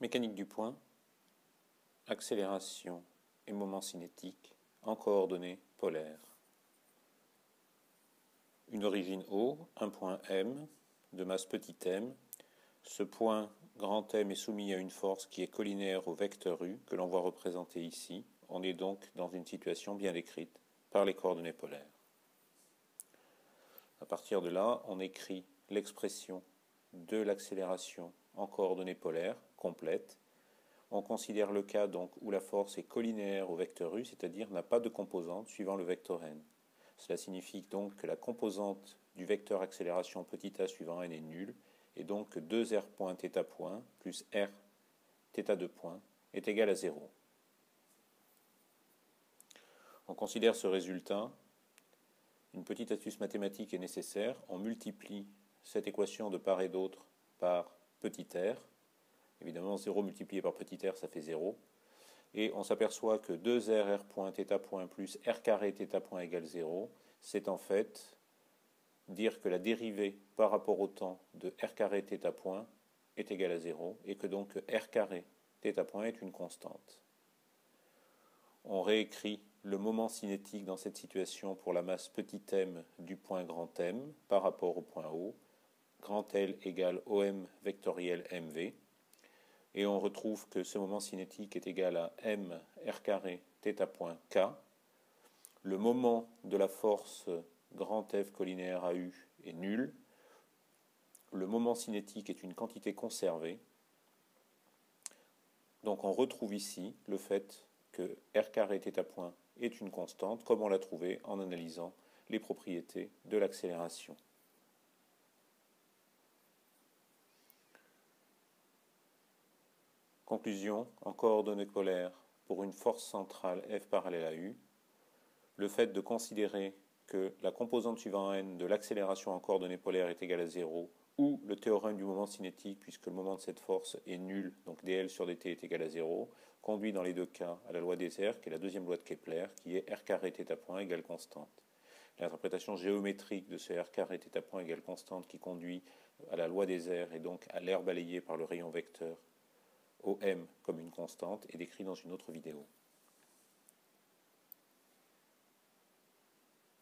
Mécanique du point, accélération et moment cinétique en coordonnées polaires. Une origine O, un point M, de masse petit m. Ce point grand M est soumis à une force qui est collinaire au vecteur U, que l'on voit représenté ici. On est donc dans une situation bien décrite par les coordonnées polaires. À partir de là, on écrit l'expression de l'accélération en coordonnées polaires complète. On considère le cas donc où la force est collinaire au vecteur U, c'est-à-dire n'a pas de composante suivant le vecteur n. Cela signifie donc que la composante du vecteur accélération petit a suivant n est nulle, et donc que 2r point θ point plus r θ2 point est égal à 0. On considère ce résultat. Une petite astuce mathématique est nécessaire. On multiplie cette équation de part et d'autre par petit r. Évidemment, 0 multiplié par petit r, ça fait 0. Et on s'aperçoit que 2r point θ point plus r carré θ point égale 0, c'est en fait dire que la dérivée par rapport au temps de r carré θ point est égale à 0, et que donc r carré θ point est une constante. On réécrit le moment cinétique dans cette situation pour la masse petit m du point grand M par rapport au point O. Grand L égale OM vectoriel MV. Et on retrouve que ce moment cinétique est égal à m r carré θ point k. Le moment de la force grand F collinaire à U est nul. Le moment cinétique est une quantité conservée. Donc on retrouve ici le fait que r carré θ point est une constante, comme on l'a trouvé en analysant les propriétés de l'accélération. Conclusion, en coordonnées polaires pour une force centrale F parallèle à U, le fait de considérer que la composante suivant n de l'accélération en coordonnées polaires est égale à 0, ou le théorème du moment cinétique, puisque le moment de cette force est nul, donc dl sur dt est égal à 0, conduit dans les deux cas à la loi des airs, qui est la deuxième loi de Kepler, qui est r carré θ point égale constante. L'interprétation géométrique de ce r carré θ point égale constante qui conduit à la loi des airs et donc à l'air balayé par le rayon vecteur OM comme une constante est décrite dans une autre vidéo.